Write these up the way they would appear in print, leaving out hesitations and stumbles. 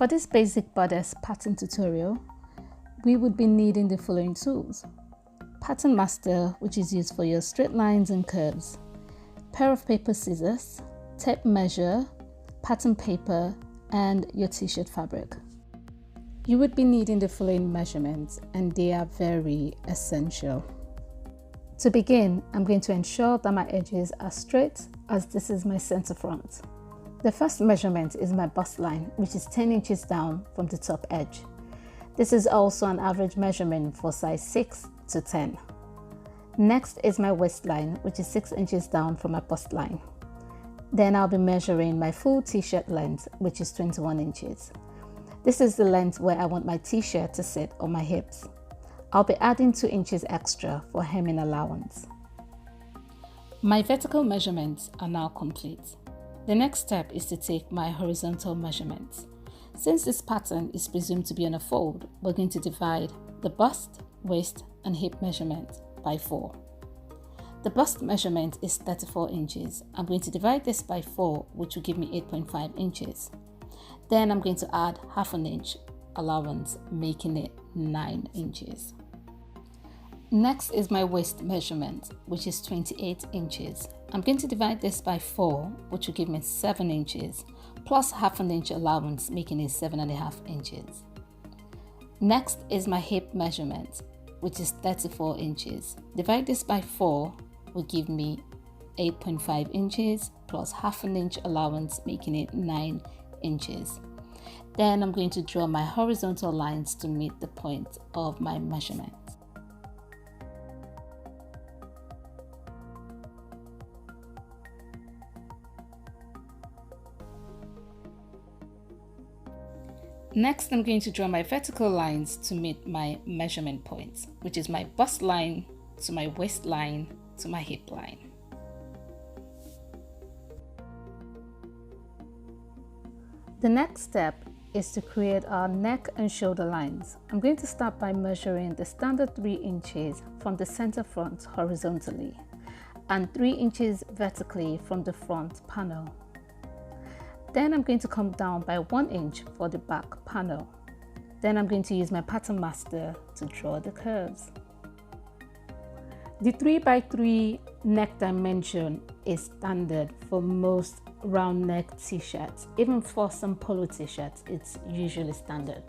For this basic bodice pattern tutorial, we would be needing the following tools: pattern master, which is used for your straight lines and curves, pair of paper scissors, tape measure, pattern paper, and your t-shirt fabric. You would be needing the following measurements, and they are very essential. To begin, I'm going to ensure that my edges are straight, as this is my center front. The first measurement is my bust line, which is 10 inches down from the top edge. This is also an average measurement for size 6 to 10. Next is my waistline, which is 6 inches down from my bust line. Then I'll be measuring my full t-shirt length, which is 21 inches. This is the length where I want my t-shirt to sit on my hips. I'll be adding 2 inches extra for hemming allowance. My vertical measurements are now complete. The next step is to take my horizontal measurements. Since this pattern is presumed to be on a fold, we're going to divide the bust, waist, and hip measurement by 4. The bust measurement is 34 inches. I'm going to divide this by 4, which will give me 8.5 inches. Then I'm going to add half an inch allowance, making it 9 inches. Next is my waist measurement, which is 28 inches. I'm going to divide this by 4, which will give me 7 inches, plus half an inch allowance, making it 7.5 inches. Next is my hip measurement, which is 34 inches. Divide this by 4 will give me 8.5 inches, plus half an inch allowance, making it 9 inches. Then I'm going to draw my horizontal lines to meet the point of my measurement. Next, I'm going to draw my vertical lines to meet my measurement points, which is my bust line to my waistline to my hip line. The next step is to create our neck and shoulder lines. I'm going to start by measuring the standard 3 inches from the center front horizontally and 3 inches vertically from the front panel. Then I'm going to come down by 1 inch for the back panel. Then I'm going to use my pattern master to draw the curves. The 3x3 neck dimension is standard for most round neck t-shirts. Even for some polo t-shirts, it's usually standard.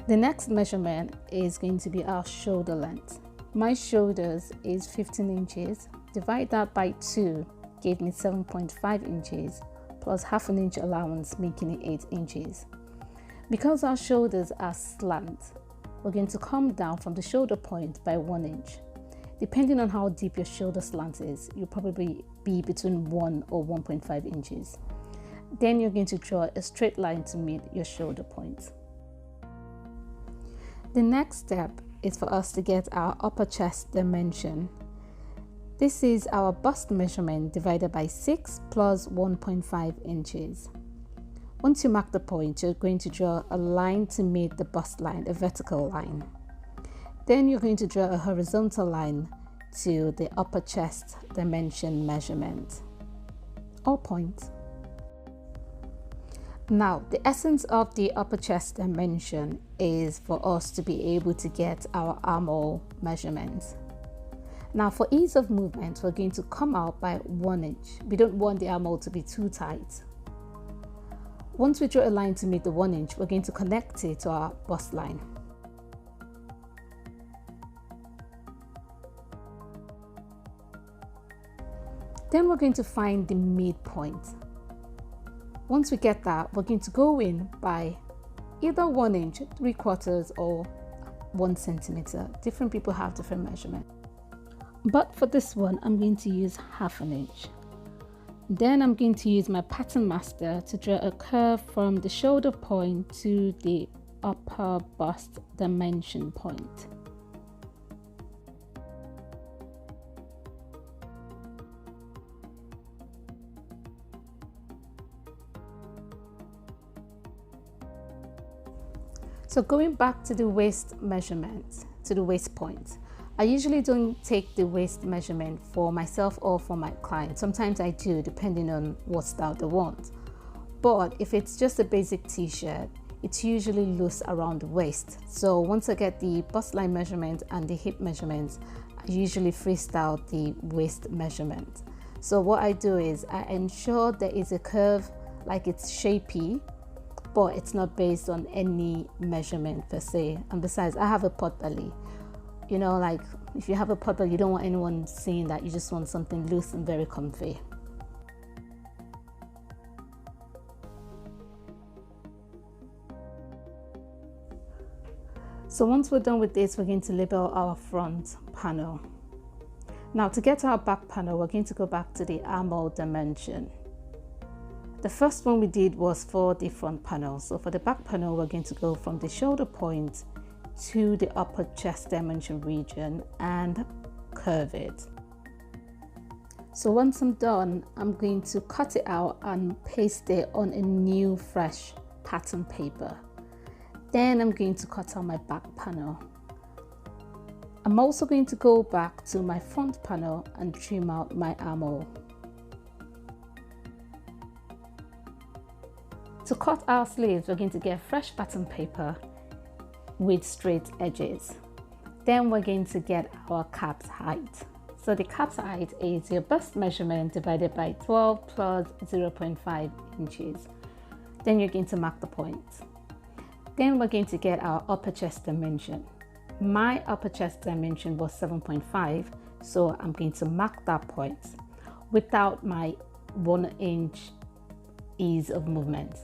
The next measurement is going to be our shoulder length. My shoulders is 15 inches. Divide that by 2, gave me 7.5 inches, plus half an inch allowance, making it 8 inches. Because our shoulders are slant, we're going to come down from the shoulder point by 1 inch. Depending on how deep your shoulder slant is, you'll probably be between 1 or 1.5 inches. Then you're going to draw a straight line to meet your shoulder point. The next step is for us to get our upper chest dimension. This is our bust measurement divided by 6 plus 1.5 inches. Once you mark the point, you're going to draw a line to meet the bust line, a vertical line. Then you're going to draw a horizontal line to the upper chest dimension measurement or point. Now, the essence of the upper chest dimension is for us to be able to get our armhole measurements. Now, for ease of movement, we're going to come out by 1 inch. We don't want the armhole to be too tight. Once we draw a line to meet the 1 inch, we're going to connect it to our bust line. Then we're going to find the midpoint. Once we get that, we're going to go in by either 1 inch, 3/4, or 1 centimeter. Different people have different measurements. But for this one, I'm going to use half an inch. Then I'm going to use my pattern master to draw a curve from the shoulder point to the upper bust dimension point. So going back to the waist measurement, to the waist point, I usually don't take the waist measurement for myself or for my client. Sometimes I do, depending on what style they want. But if it's just a basic t-shirt, it's usually loose around the waist. So once I get the bust line measurement and the hip measurements, I usually freestyle the waist measurement. So what I do is I ensure there is a curve, like it's shapy, but it's not based on any measurement per se. And besides, I have a pot belly. You know, like if you have a pot belly, you don't want anyone seeing that. You just want something loose and very comfy. So once we're done with this, we're going to label our front panel. Now to get our back panel, we're going to go back to the armhole dimension. The first one we did was for the front panel. So for the back panel, we're going to go from the shoulder point to the upper chest dimension region and curve it. So once I'm done, I'm going to cut it out and paste it on a new fresh pattern paper. Then I'm going to cut out my back panel. I'm also going to go back to my front panel and trim out my armhole. To cut our sleeves, we're going to get fresh pattern paper with straight edges. Then we're going to get our cap's height. So the cap's height is your bust measurement divided by 12 plus 0.5 inches. Then you're going to mark the point. Then we're going to get our upper chest dimension. My upper chest dimension was 7.5, so I'm going to mark that point without my 1 inch ease of movement.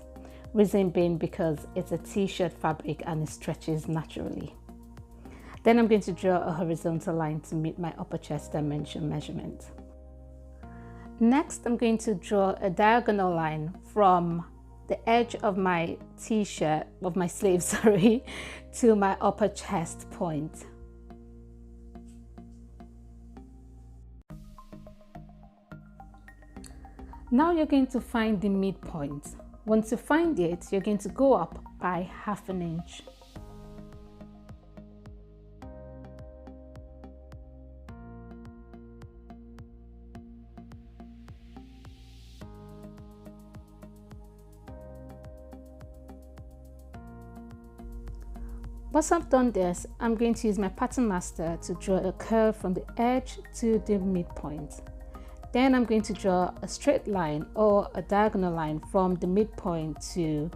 Reason being because it's a t-shirt fabric and it stretches naturally. Then I'm going to draw a horizontal line to meet my upper chest dimension measurement. Next, I'm going to draw a diagonal line from the edge of my t-shirt, of my sleeve, sorry, to my upper chest point. Now you're going to find the midpoint. Once you find it, you're going to go up by ½ inch. Once I've done this, I'm going to use my pattern master to draw a curve from the edge to the midpoint. Then I'm going to draw a straight line or a diagonal line from the midpoint to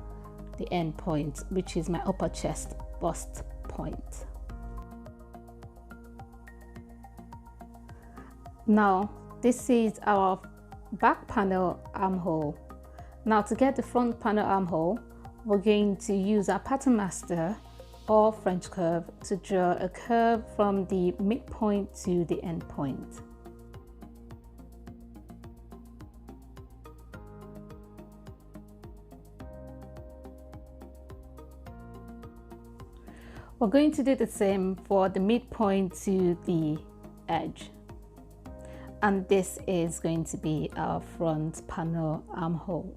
the end point, which is my upper chest bust point. Now, this is our back panel armhole. Now to get the front panel armhole, we're going to use our pattern master or French curve to draw a curve from the midpoint to the end point. We're going to do the same for the midpoint to the edge. And this is going to be our front panel armhole.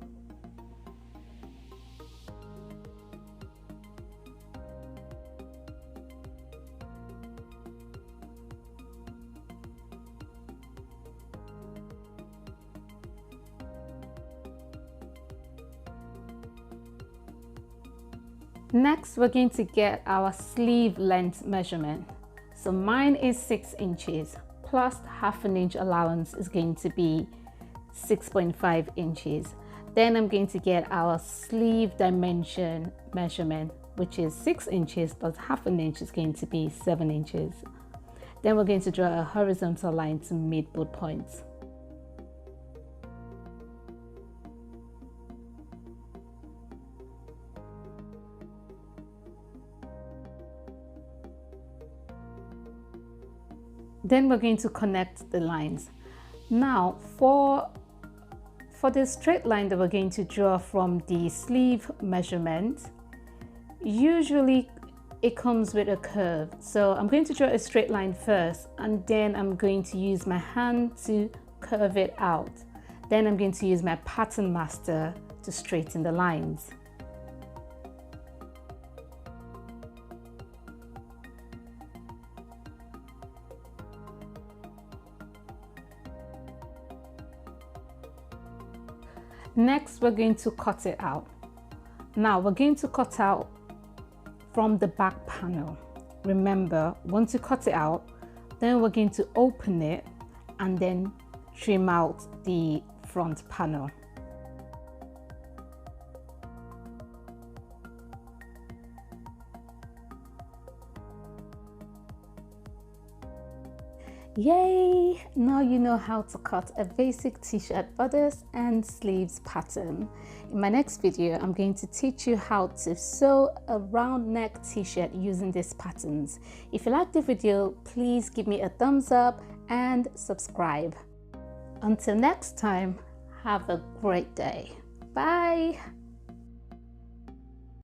Next, we're going to get our sleeve length measurement. So mine is 6 inches plus ½ inch allowance is going to be 6.5 inches. Then I'm going to get our sleeve dimension measurement, which is 6 inches plus ½ inch is going to be 7 inches. Then we're going to draw a horizontal line to meet both points. Then we're going to connect the lines. Now for the straight line that we're going to draw from the sleeve measurement, usually it comes with a curve. So I'm going to draw a straight line first, and then I'm going to use my hand to curve it out. Then I'm going to use my pattern master to straighten the lines. Next, we're going to cut it out. Now we're going to cut out from the back panel. Remember, once you cut it out, then we're going to open it and then trim out the front panel. Yay! Now you know how to cut a basic t-shirt bodice and sleeves pattern. In my next video, I'm going to teach you how to sew a round neck t-shirt using these patterns. If you like the video, please give me a thumbs up and subscribe. Until next time, have a great day. Bye!